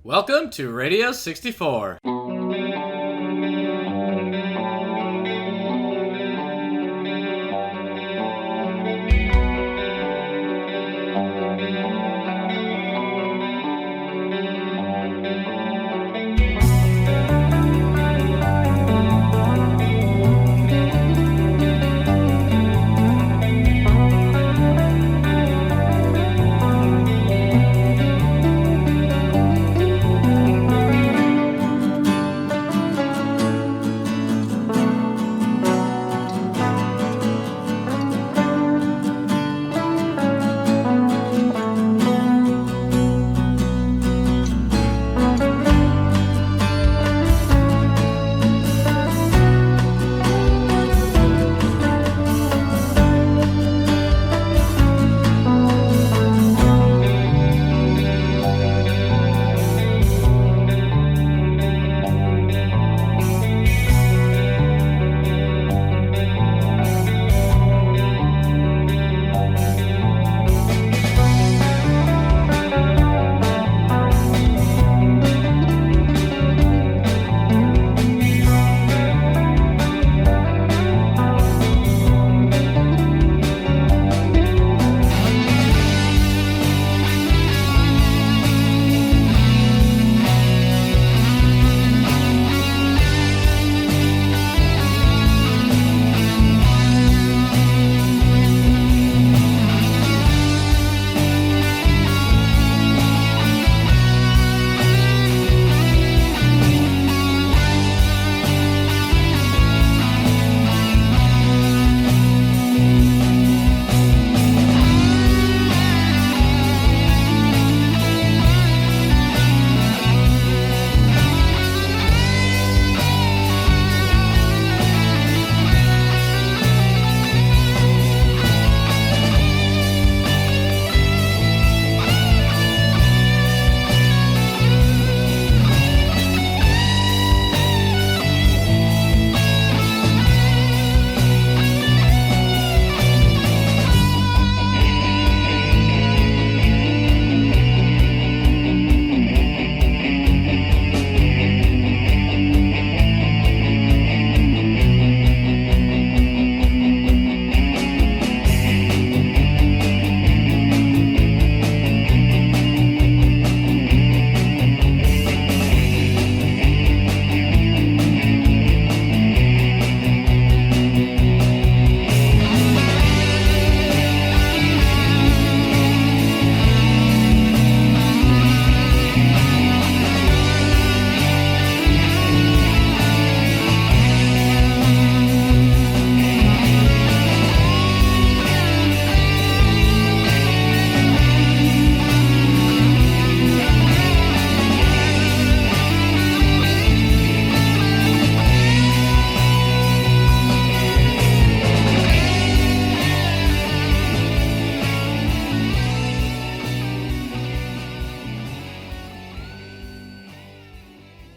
Welcome to Radio 64.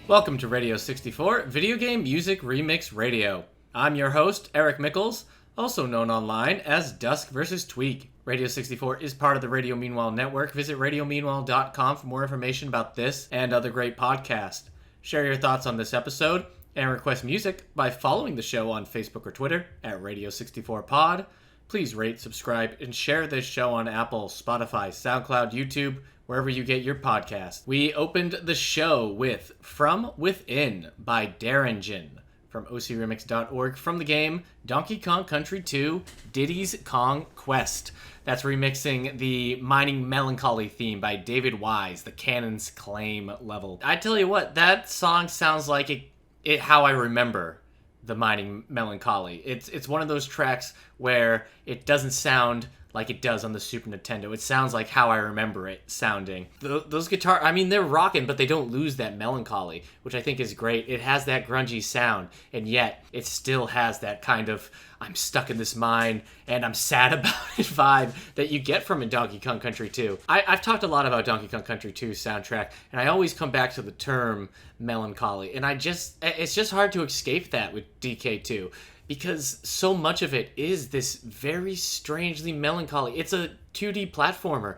Welcome to Radio 64, Video Game Music Remix Radio. I'm your host, Eric Mickles, also known online as duskvstweak. Radio 64 is part of the Radio Meanwhile network. Visit radiomeanwhile.com for more information about this and other great podcasts. Share your thoughts on this episode and request music by following the show on Facebook or Twitter at Radio64Pod. Please rate, subscribe, and share this show on Apple, Spotify, SoundCloud, YouTube, wherever you get your podcast. We opened the show with From Within by Darangen from ocremix.org from the game Donkey Kong Country 2 Diddy's Kong Quest. That's remixing the Mining Melancholy theme by David Wise, the Cannon's Claim level. I tell you what, that song sounds like it how I remember the Mining Melancholy. It's one of those tracks where it doesn't sound like it does on the Super Nintendo. It sounds like how I remember it sounding. Those guitars, I mean, they're rocking, but they don't lose that melancholy, which I think is great. It has that grungy sound, and yet it still has that kind of I'm stuck in this mine and I'm sad about it vibe that you get from in Donkey Kong Country 2. I've talked a lot about Donkey Kong Country 2's soundtrack, and I always come back to the term melancholy, and it's just hard to escape that with DK2. Because so much of it is this very strangely melancholy. It's a 2D platformer,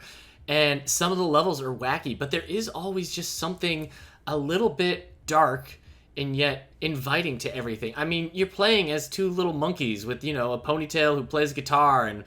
and some of the levels are wacky, but there is always just something a little bit dark and yet inviting to everything. I mean, you're playing as two little monkeys with, a ponytail who plays guitar and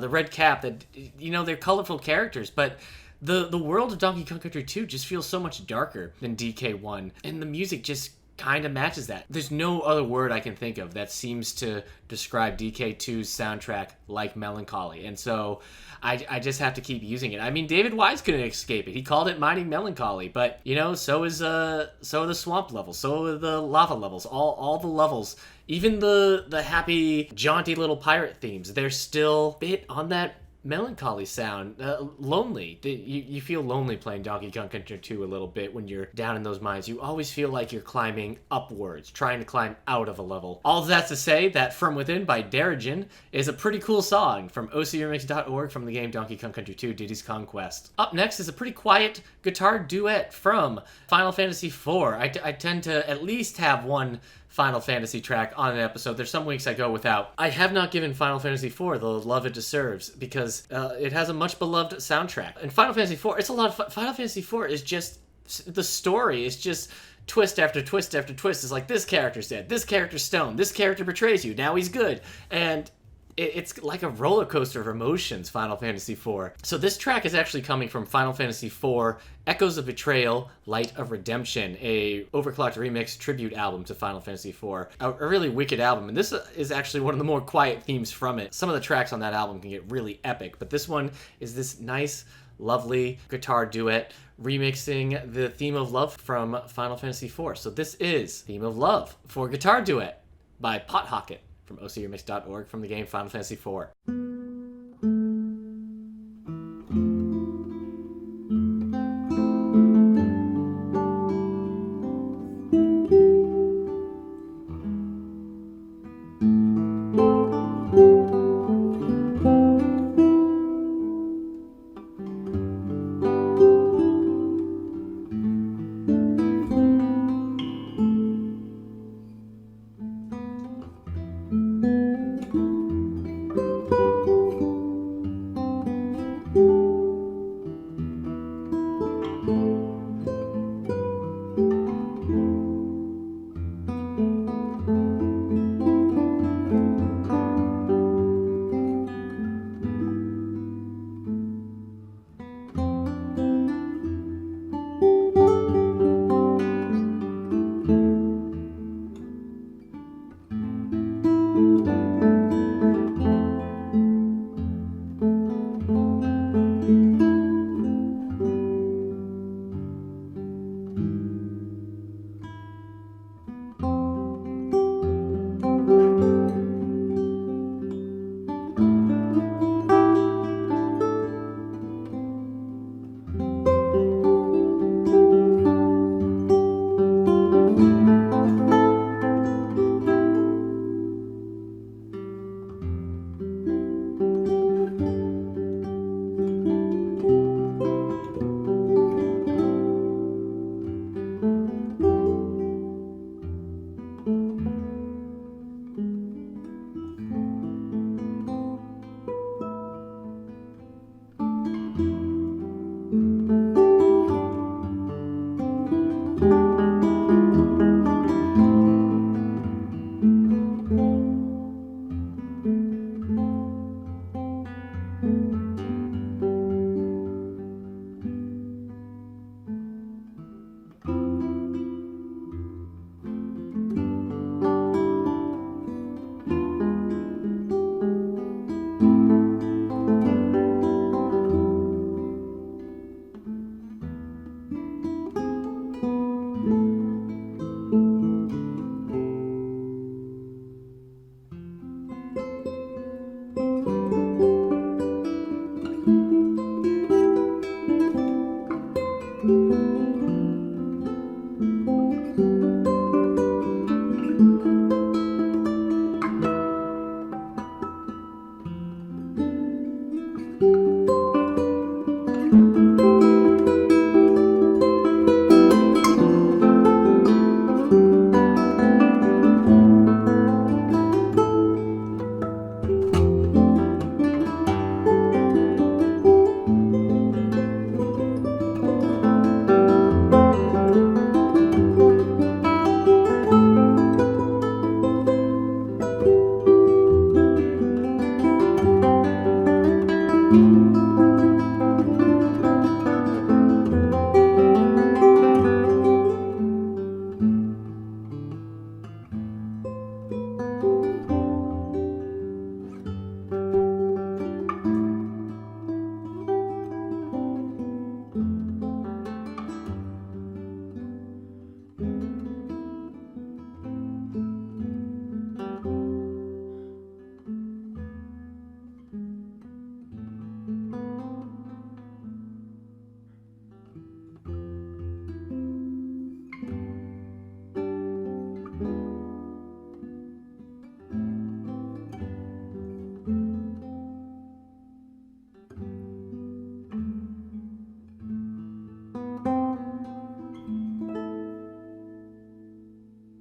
the red cap that, they're colorful characters, but the world of Donkey Kong Country 2 just feels so much darker than DK1, and the music just kind of matches that. There's no other word I can think of that seems to describe DK2's soundtrack like melancholy, and so I just have to keep using it. I mean, David Wise couldn't escape it. He called it mining melancholy, but so are the swamp levels, so are the lava levels, all the levels, even the happy, jaunty little pirate themes. They're still a bit on that melancholy sound, lonely. You feel lonely playing Donkey Kong Country 2 a little bit when you're down in those mines. You always feel like you're climbing upwards, trying to climb out of a level. All of that's to say that From Within by Darangen is a pretty cool song from ocremix.org from the game Donkey Kong Country 2 Diddy's Conquest. Up next is a pretty quiet guitar duet from Final Fantasy IV. I tend to at least have one Final Fantasy track on an episode. There's some weeks I go without. I have not given Final Fantasy IV the love it deserves because it has a much beloved soundtrack. And Final Fantasy IV, it's a lot of fun. Final Fantasy IV is just, the story is just twist after twist after twist. It's like, this character's dead, this character's stoned, this character betrays you, now he's good. And it's like a roller coaster of emotions, Final Fantasy IV. So this track is actually coming from Final Fantasy IV Echoes of Betrayal, Light of Redemption, a overclocked remix tribute album to Final Fantasy IV. A really wicked album, and this is actually one of the more quiet themes from it. Some of the tracks on that album can get really epic, but this one is this nice, lovely guitar duet remixing the theme of love from Final Fantasy IV. So this is Theme of Love for Guitar Duet by Hocket from ocremix.org from the game Final Fantasy IV.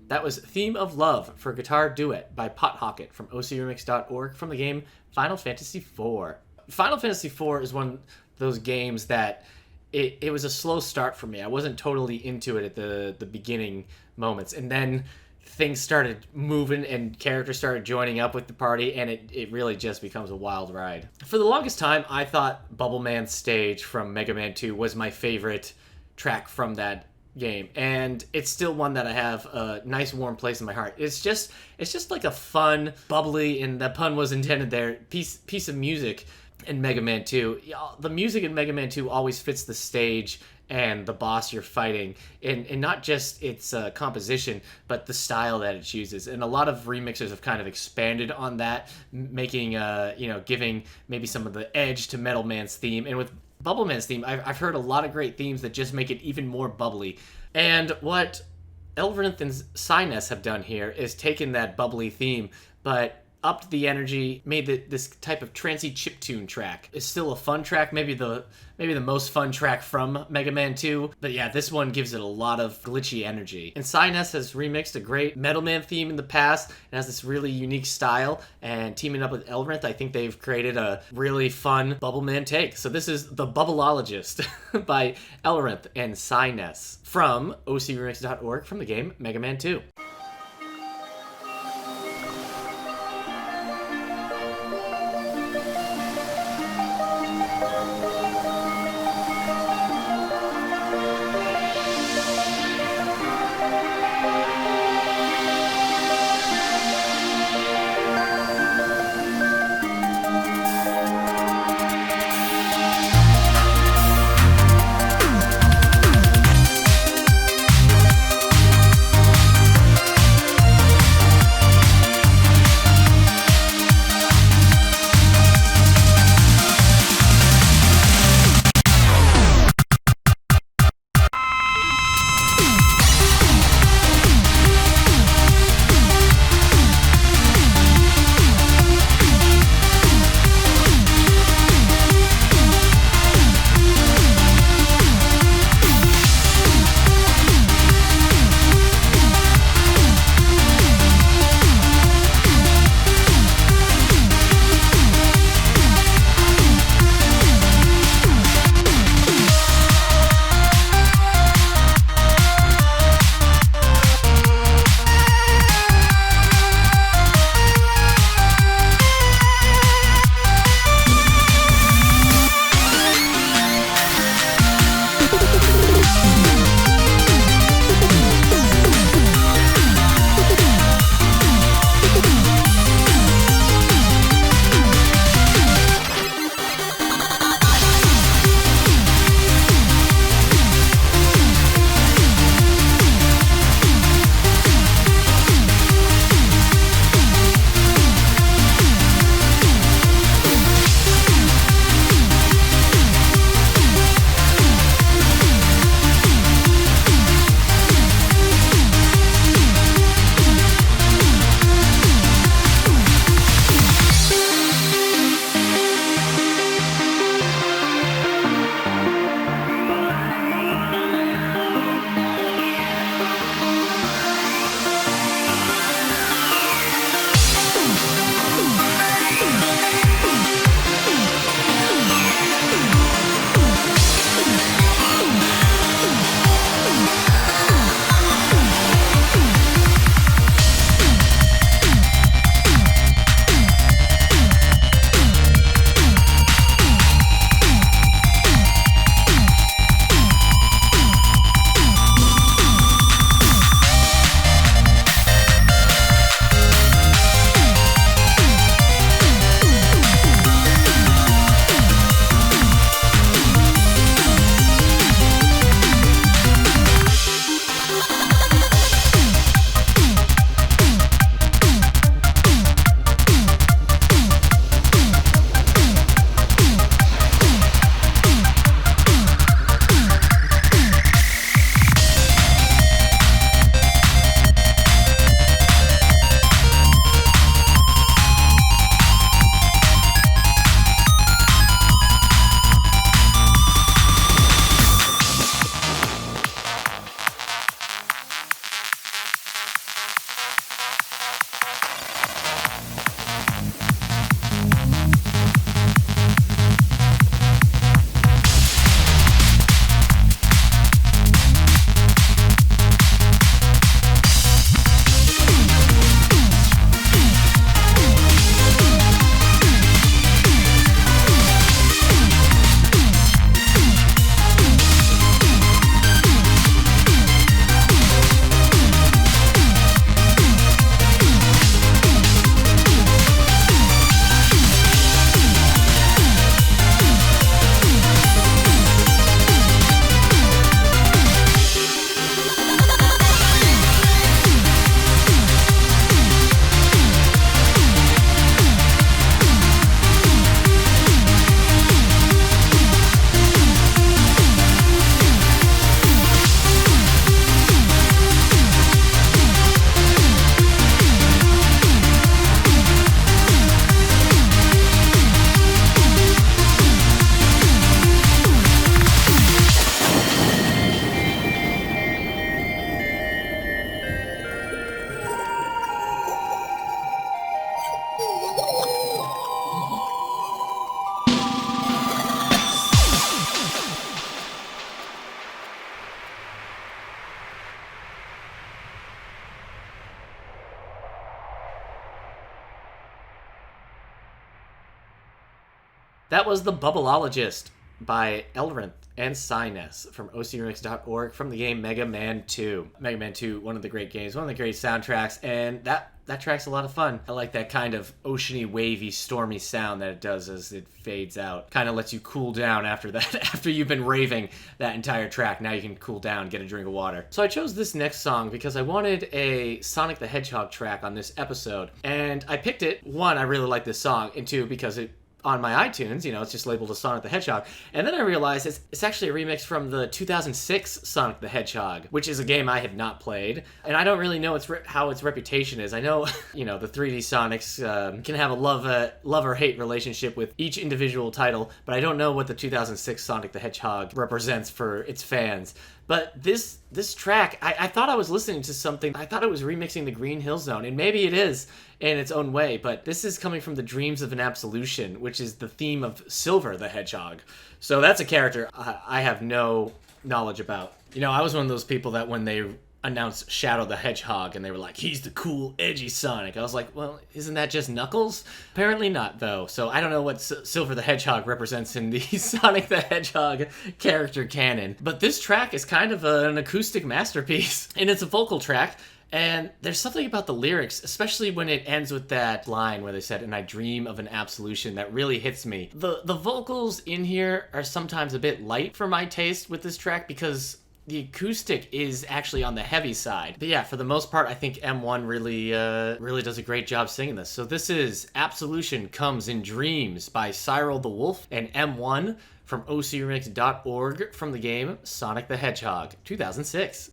That was Theme of Love for Guitar Duet by Hocket from ocremix.org from the game Final Fantasy IV. Final Fantasy IV is one of those games that it was a slow start for me. I wasn't totally into it at the beginning moments, and then things started moving and characters started joining up with the party, and it really just becomes a wild ride. For the longest time, I thought Bubble Man's stage from Mega Man 2 was my favorite track from that game, and it's still one that I have a nice warm place in my heart. It's just like a fun, bubbly, and the pun was intended there, piece of music in Mega Man 2. The music in Mega Man 2 always fits the stage and the boss you're fighting, and not just its composition, but the style that it chooses. And a lot of remixers have kind of expanded on that, making giving maybe some of the edge to Metal Man's theme. And with Bubble Man's theme, I've heard a lot of great themes that just make it even more bubbly. And what Elrinth and PsyNES have done here is taken that bubbly theme, but upped the energy, made this type of trancey chiptune track. It's still a fun track, maybe the most fun track from Mega Man 2, but yeah, this one gives it a lot of glitchy energy. And PsyNES has remixed a great Metal Man theme in the past and has this really unique style, and teaming up with Elrinth, I think they've created a really fun Bubble Man take. So this is the Bubbleologists by Elrinth and PsyNES from ocremix.org from the game Mega Man 2. That was the Bubbleologist by Elrinth and PsyNES from ocremix.org from the game Mega Man 2. Mega Man 2, one of the great games, one of the great soundtracks, and that track's a lot of fun. I like that kind of oceany, wavy, stormy sound that it does as it fades out. Kind of lets you cool down after that. After you've been raving that entire track, now you can cool down, get a drink of water. So I chose this next song because I wanted a Sonic the Hedgehog track on this episode, and I picked it. One, I really like this song, and two, because it on my iTunes, it's just labeled as Sonic the Hedgehog. And then I realized it's actually a remix from the 2006 Sonic the Hedgehog, which is a game I have not played. And I don't really know how its reputation is. I know, the 3D Sonics can have a love or hate relationship with each individual title, but I don't know what the 2006 Sonic the Hedgehog represents for its fans. But this track, I thought I was listening to something. I thought it was remixing the Green Hill Zone, and maybe it is in its own way, but this is coming from the Dreams of an Absolution, which is the theme of Silver the Hedgehog. So that's a character I have no knowledge about. I was one of those people that when they announced Shadow the Hedgehog and they were like, he's the cool, edgy Sonic, I was like, well, isn't that just Knuckles? Apparently not, though. So I don't know what Silver the Hedgehog represents in the Sonic the Hedgehog character canon. But this track is kind of an acoustic masterpiece, and it's a vocal track. And there's something about the lyrics, especially when it ends with that line where they said, and I dream of an absolution, that really hits me. The vocals in here are sometimes a bit light for my taste with this track because the acoustic is actually on the heavy side. But yeah, for the most part, I think M1 really does a great job singing this. So this is Absolution Comes in Dreams by Cyril the Wolf and M1 from ocremix.org from the game Sonic the Hedgehog, 2006.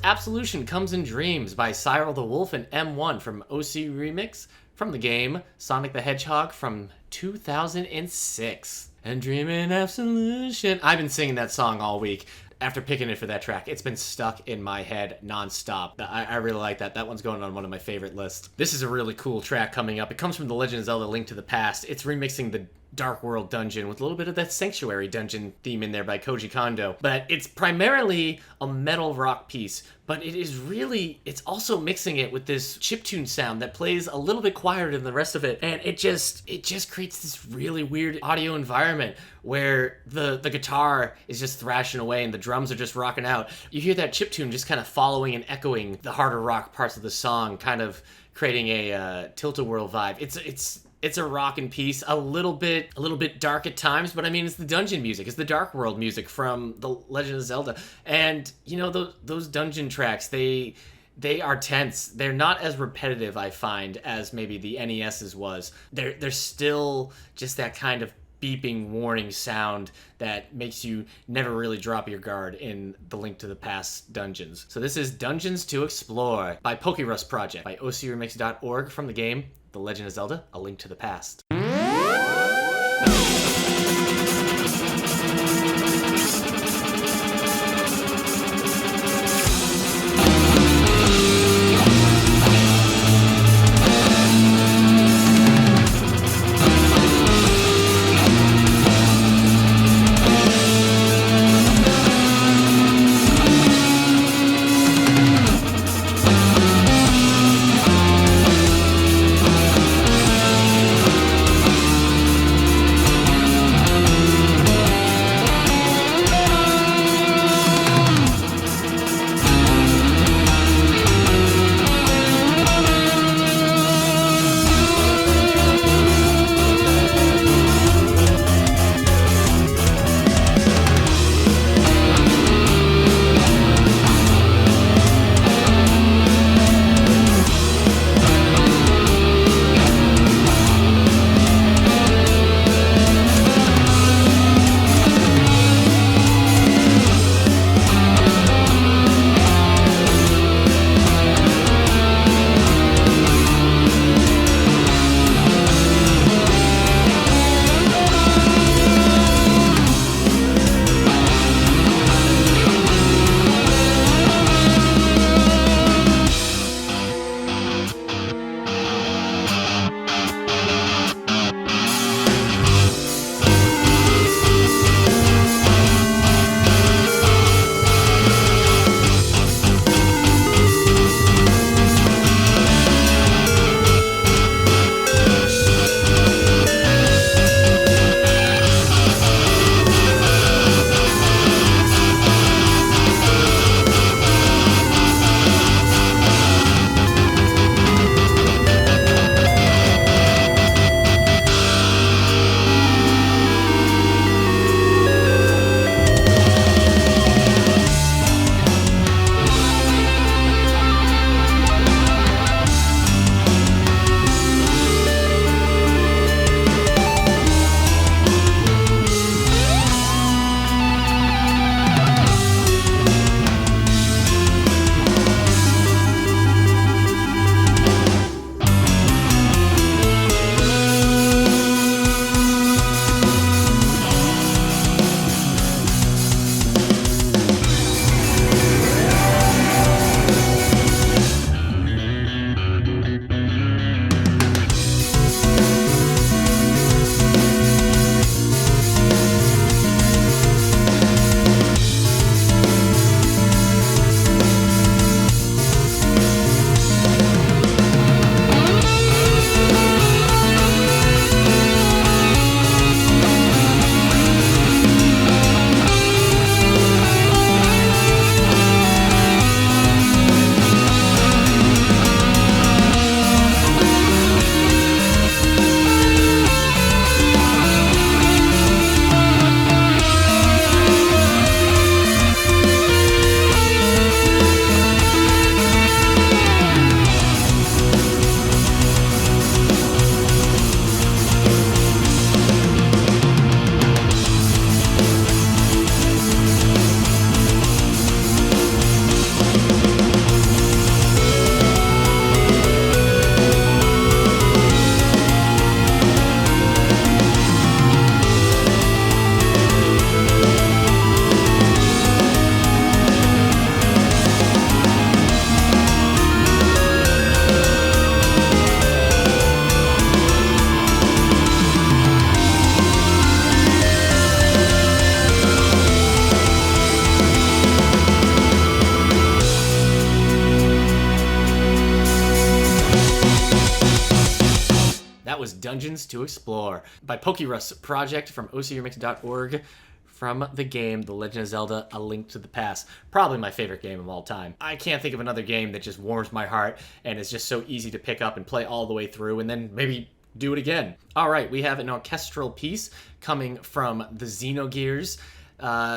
Absolution Comes in Dreams by Cyril the Wolf and M1 from OC Remix from the game Sonic the Hedgehog from 2006. And Dreamin' Absolution. I've been singing that song all week. After picking it for that track, it's been stuck in my head nonstop. I really like that. That one's going on one of my favorite lists. This is a really cool track coming up. It comes from The Legend of Zelda: Link to the Past. It's remixing the Dark World dungeon with a little bit of that Sanctuary dungeon theme in there by Koji Kondo. But it's primarily a metal rock piece, but it's also mixing it with this chiptune sound that plays a little bit quieter than the rest of it. And it just creates this really weird audio environment where the guitar is just thrashing away and the drums are just rocking out. You hear that chiptune just kind of following and echoing the harder rock parts of the song, kind of creating a tilt-a-whirl vibe. It's a rockin' piece, a little bit dark at times, but I mean, it's the dungeon music. It's the Dark World music from The Legend of Zelda. And, you know, those dungeon tracks, they are tense. They're not as repetitive, I find, as maybe the NES's was. They're still just that kind of beeping warning sound that makes you never really drop your guard in the Link to the Past dungeons. So this is Dungeons to Explore by Pokérus Project by ocremix.org from the game The Legend of Zelda: A Link to the Past. dungeons to explore by Pokérus project from ocremix.org. From the game The Legend of Zelda: A Link to the Past. Probably my favorite game of all time. I can't think of another game that just warms my heart and is just so easy to pick up and play all the way through and then maybe do it again. All right, we have an orchestral piece coming from the Xenogears,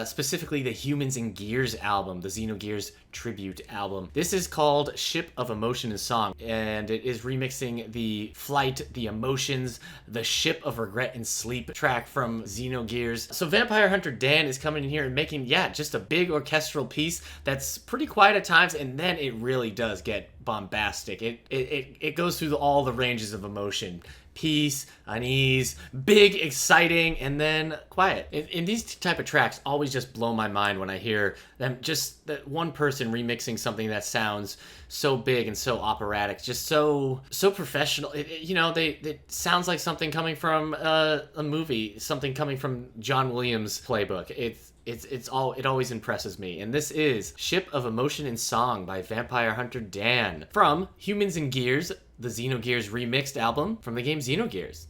specifically the Humans in Gears album, the Xenogears tribute album. This is called Ship of Emotion and Song, and it is remixing the Flight, the Emotions, the Ship of Regret and Sleep track from Xenogears. So Vampire Hunter Dan is coming in here and making, just a big orchestral piece that's pretty quiet at times, and then it really does get bombastic. It goes through all the ranges of emotion. Peace, unease, big, exciting, and then quiet. In these type of tracks, always just blow my mind when I hear them, just that one person remixing something that sounds so big and so operatic, just so professional. It sounds like something coming from a movie, something coming from John Williams' playbook. It always impresses me. And this is Ship of Emotion and Song by Vampire Hunter Dan from Humans in Gears, the Xenogears remixed album from the game Xenogears.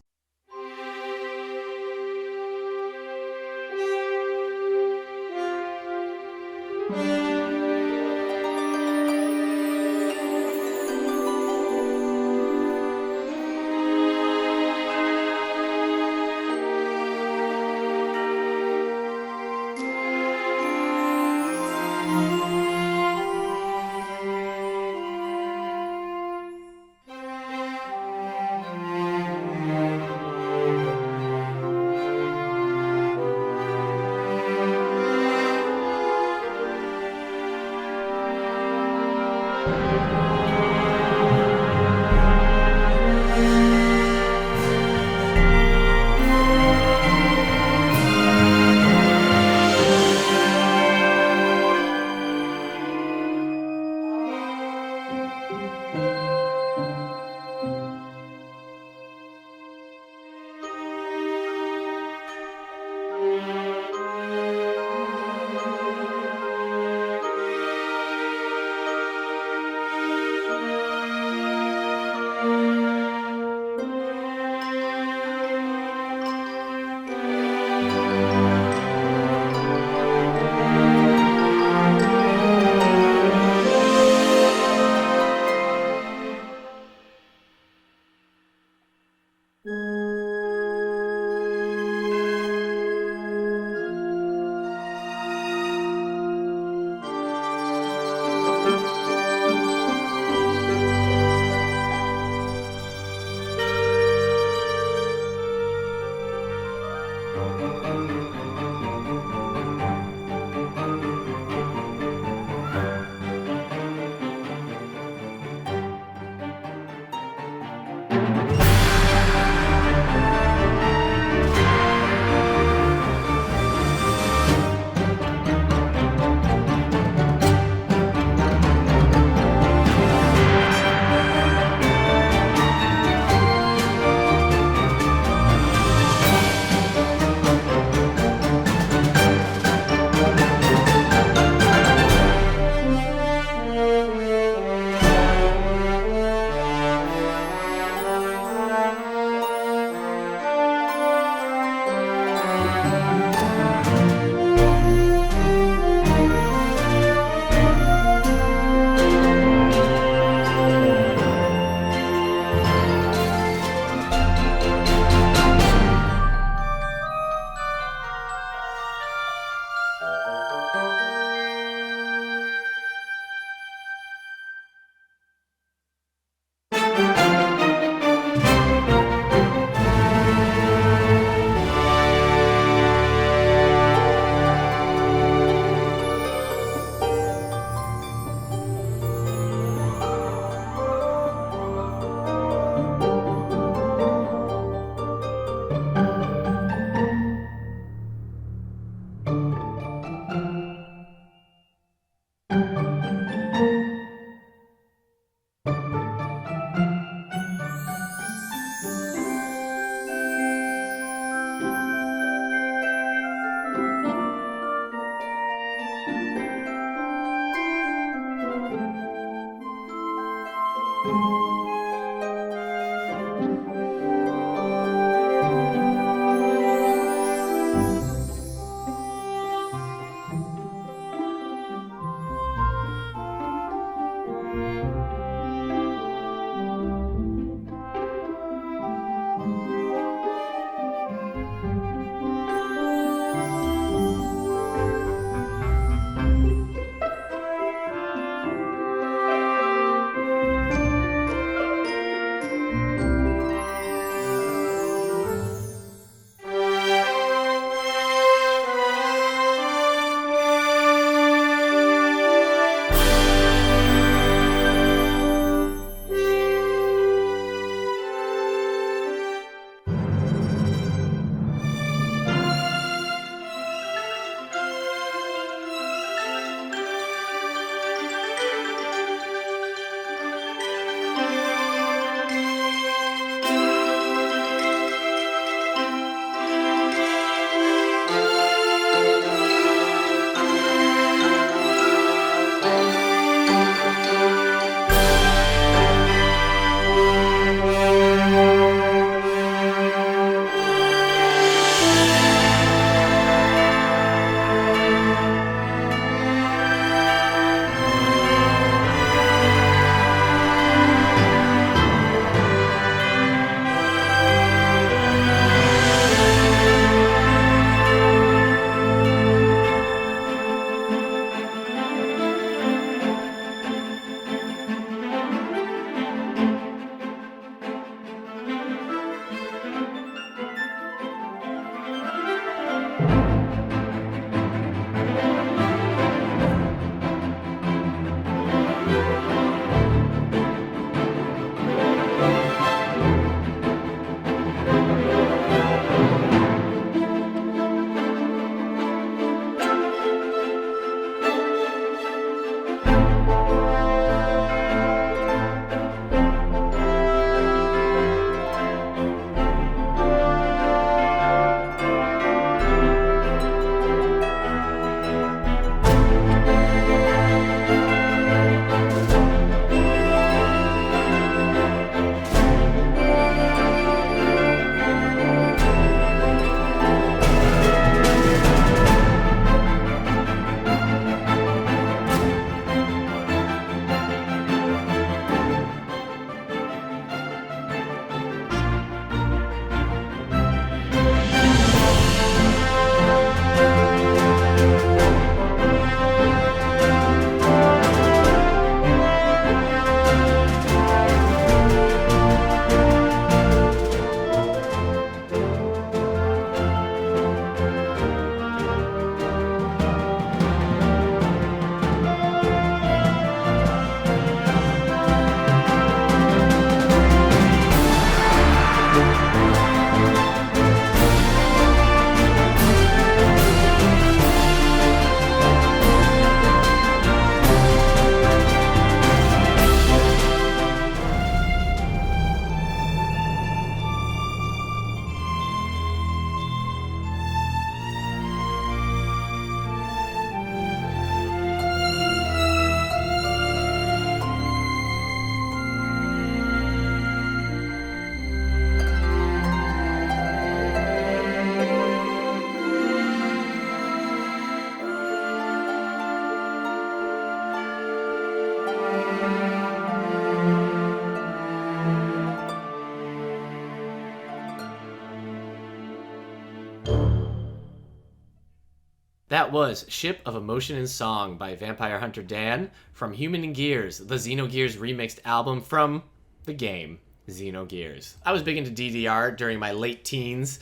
That was Ship of Emotion and Song by Vampire Hunter Dan from Human and Gears, the Xenogears remixed album from the game Xenogears. I was big into DDR during my late teens,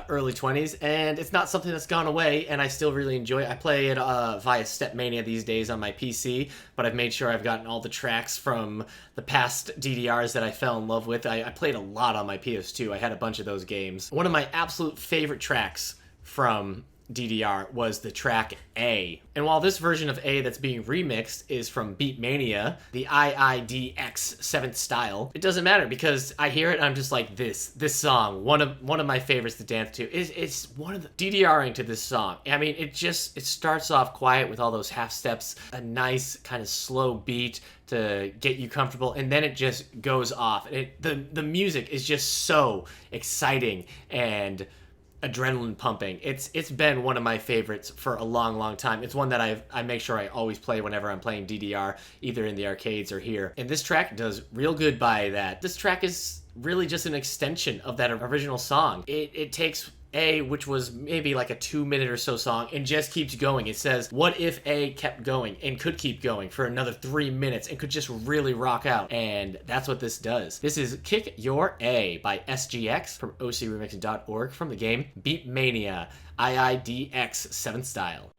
early 20s, and it's not something that's gone away, and I still really enjoy it. I play it via Stepmania these days on my PC, but I've made sure I've gotten all the tracks from the past DDRs that I fell in love with. I played a lot on my PS2. I had a bunch of those games. One of my absolute favorite tracks from DDR was the track A. And while this version of A that's being remixed is from Beatmania, the IIDX 7th style, it doesn't matter because I hear it and I'm just like, this song, one of my favorites to dance to. It's one of the DDRing to this song. I mean, it starts off quiet with all those half steps, a nice kind of slow beat to get you comfortable, and then it just goes off. The music is just so exciting and adrenaline pumping. It's been one of my favorites for a long time. It's one that I make sure I always play whenever I'm playing DDR, either in the arcades or here. And this track does real good by that. This track is really just an extension of that original song. It takes A, which was maybe like a 2-minute or so song, and just keeps going. It says, what if A kept going and could keep going for another 3 minutes and could just really rock out? And that's what this does. This is Kick Your A by SGX from ocremix.org from the game Beatmania, IIDX 7th style.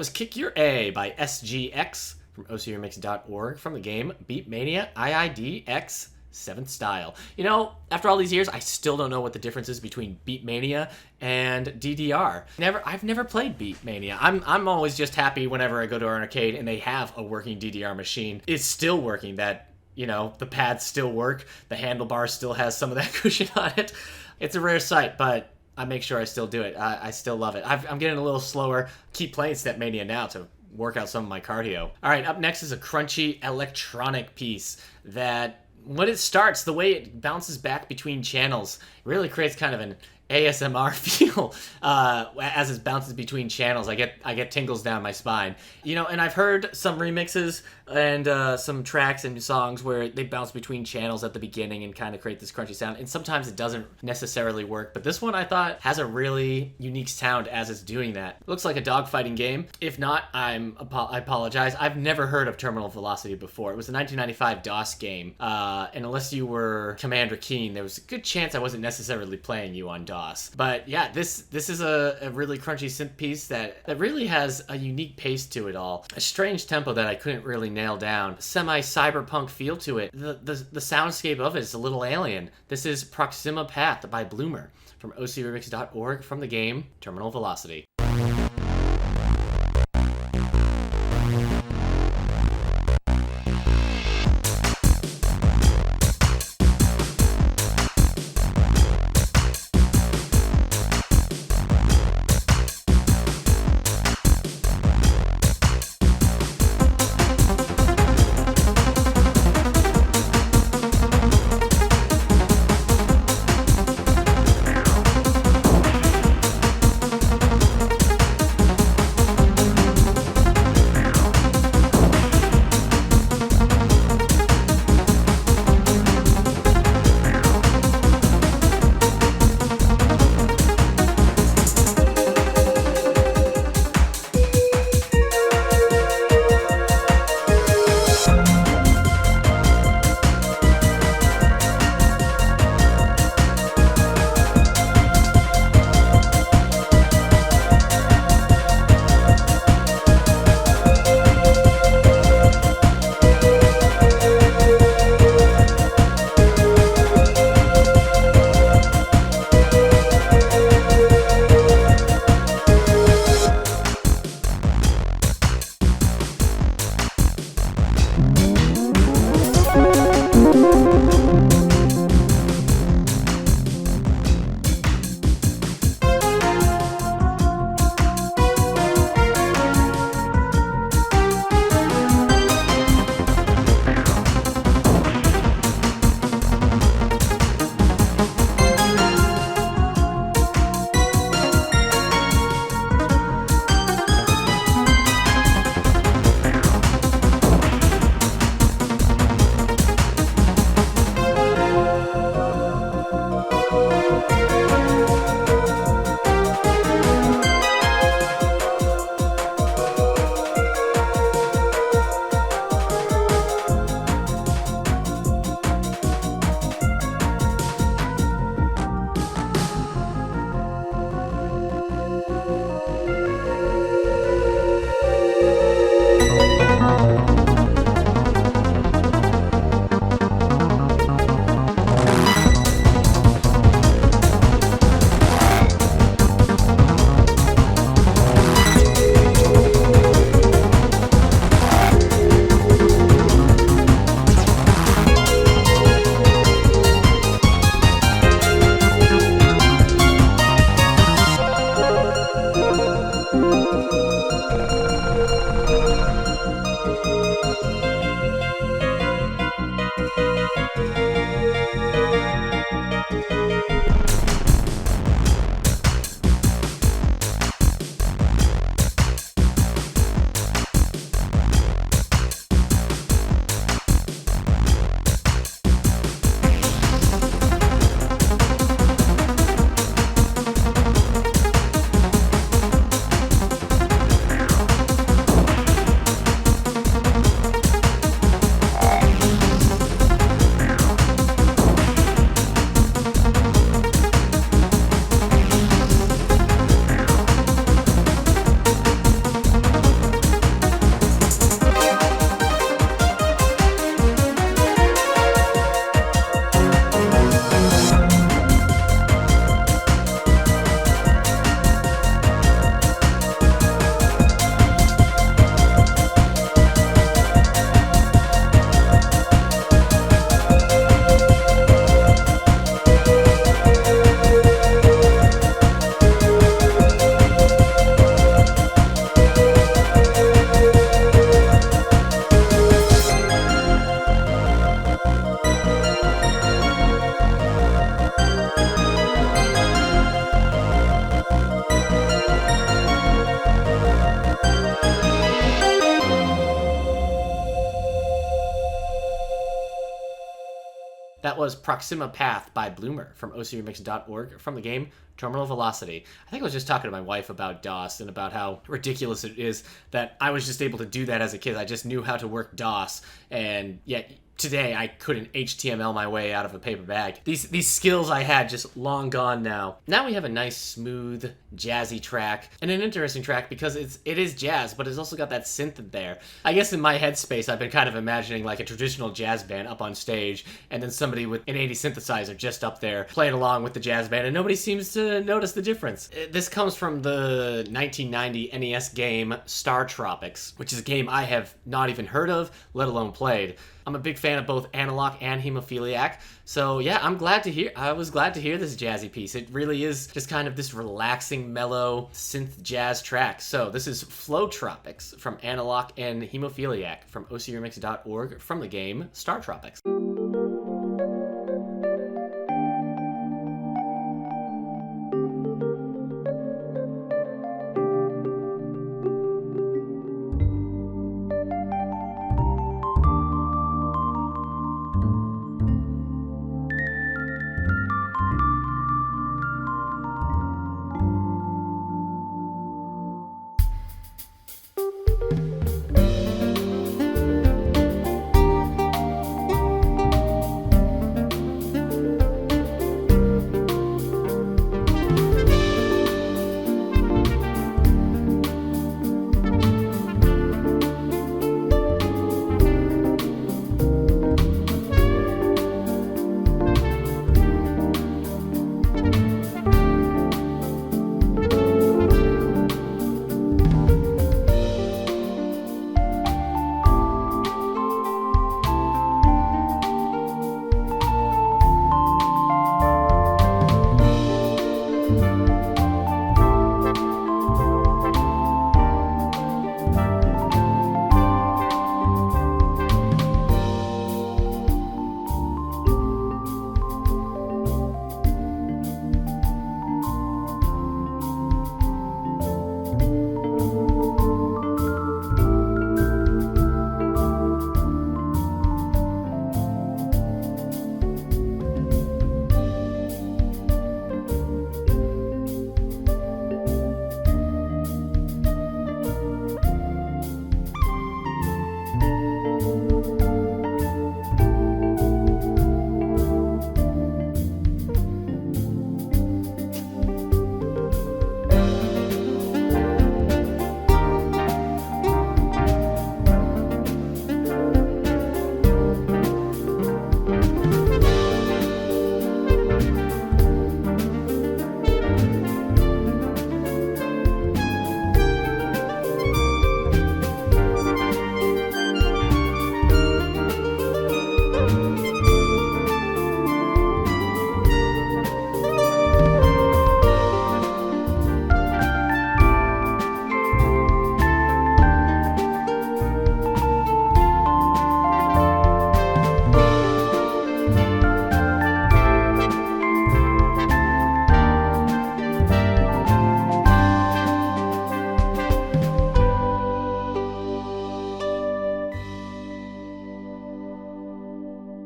was Kick Your A by SGX from ocremix.org from the game Beatmania IIDX 7th Style. You know, after all these years, I still don't know what the difference is between Beatmania and DDR. I've never played Beatmania. I'm always just happy whenever I go to an arcade and they have a working DDR machine. It's still working, that, you know, the pads still work, the handlebar still has some of that cushion on it. It's a rare sight, but I make sure I still do it. I still love it. I'm getting a little slower. Keep playing Stepmania now to work out some of my cardio. All right, up next is a crunchy electronic piece that, when it starts, the way it bounces back between channels really creates kind of an ASMR feel as it bounces between channels. I get tingles down my spine. You know, and I've heard some remixes and some tracks and songs where they bounce between channels at the beginning and kind of create this crunchy sound, and sometimes it doesn't necessarily work, but this one I thought has a really unique sound as it's doing that. It looks like a dogfighting game. If not, I apologize. I've never heard of Terminal Velocity before. It was a 1995 DOS game, and unless you were Commander Keen, there was a good chance I wasn't necessarily playing you on DOS. But yeah, this is a really crunchy synth piece that really has a unique pace to it all. A strange tempo that I couldn't really nail down. Semi-cyberpunk feel to it. The soundscape of it is a little alien. This is Proxima Path by Bloomer from ocremix.org from the game Terminal Velocity. was Proxima Path by Bloomer from ocremix.org from the game Terminal Velocity. I think I was just talking to my wife about DOS and about how ridiculous it is that I was just able to do that as a kid. I just knew how to work DOS, and yet today I couldn't HTML my way out of a paper bag. These skills I had just long gone now. Now we have a nice, smooth, jazzy track, and an interesting track because it is jazz, but it's also got that synth in there. I guess in my headspace I've been kind of imagining like a traditional jazz band up on stage, and then somebody with an 80 synthesizer just up there playing along with the jazz band, and nobody seems to notice the difference. This comes from the 1990 NES game StarTropics, which is a game I have not even heard of, let alone played. I'm a big fan of both analoq and Hemophiliac, so yeah, I was glad to hear this jazzy piece. It really is just kind of this relaxing, mellow synth jazz track. So this is FlowTropiks from analoq and Hemophiliac from ocremix.org from the game StarTropics.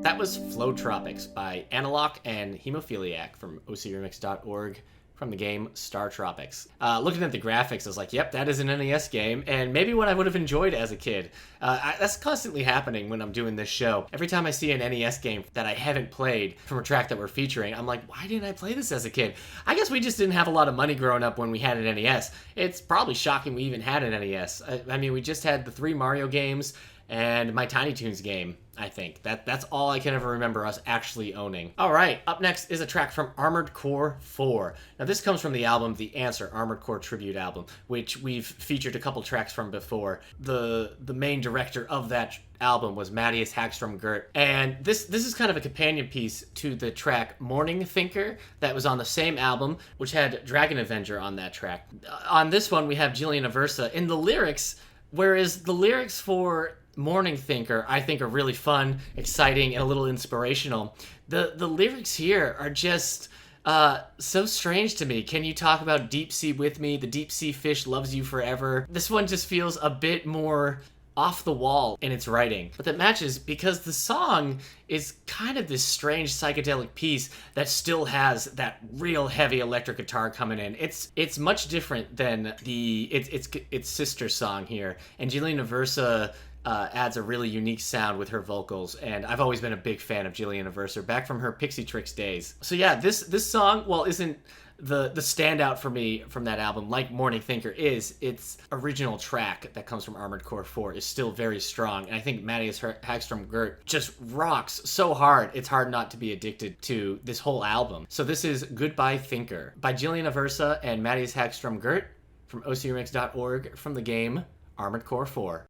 That was FlowTropiks by analoq and Hemophiliac from ocremix.org from the game StarTropics. Looking at the graphics, I was like, yep, that is an NES game, and maybe what I would have enjoyed as a kid. That's constantly happening when I'm doing this show. Every time I see an NES game that I haven't played from a track that we're featuring, I'm like, why didn't I play this as a kid? I guess we just didn't have a lot of money growing up when we had an NES. It's probably shocking we even had an NES. I mean, we just had the 3 Mario games and my Tiny Toons game, I think. That's all I can ever remember us actually owning. All right, up next is a track from Armored Core 4. Now this comes from the album The Answer, Armored Core Tribute album, which we've featured a couple tracks from before. The main director of that album was Mattias Häggström Gerdt, and this is kind of a companion piece to the track Morning Thinker that was on the same album, which had Dragon Avenger on that track. On this one, we have Jillian Aversa in the lyrics, whereas the lyrics for Morning Thinker, I think, are really fun, exciting, and a little inspirational. The lyrics here are just so strange to me. Can you talk about deep sea with me? The deep sea fish loves you forever. This one just feels a bit more off the wall in its writing, but that matches because the song is kind of this strange psychedelic piece that still has that real heavy electric guitar coming in. It's much different than its sister song here, and Jillian Aversa adds a really unique sound with her vocals, and I've always been a big fan of Jillian Aversa back from her Pixie Tricks days. So yeah, this song, while isn't the standout for me from that album, like Morning Thinker is, its original track that comes from Armored Core 4 is still very strong, and I think Mattias Häggström Gerdt just rocks so hard, it's hard not to be addicted to this whole album. So this is Goodbye Thinker by Jillian Aversa and Mattias Häggström Gerdt from ocremix.org from the game Armored Core 4.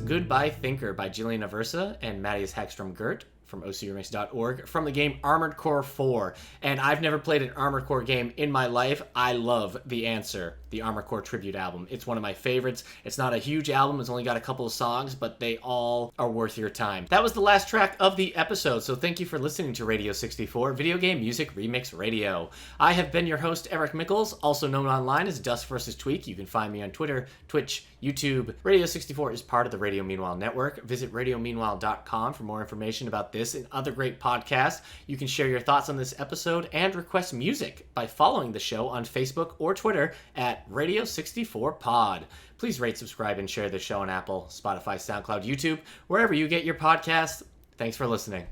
Goodbye Thinker by Jillian Aversa and Mattias Häggström Gerdt from ocremix.org from the game Armored Core 4. And I've never played an Armored Core game in my life. I love The Answer, the Armored Core tribute album. It's one of my favorites. It's not a huge album. It's only got a couple of songs, but they all are worth your time. That was the last track of the episode, so thank you for listening to Radio 64, Video Game Music Remix Radio. I have been your host, Eric Mickles, also known online as duskvstweak. You can find me on Twitter, Twitch, YouTube. Radio 64 is part of the Radio Meanwhile network. Visit radiomeanwhile.com for more information about this and other great podcasts. You can share your thoughts on this episode and request music by following the show on Facebook or Twitter at Radio64Pod. Please rate, subscribe, and share the show on Apple, Spotify, SoundCloud, YouTube, wherever you get your podcasts. Thanks for listening.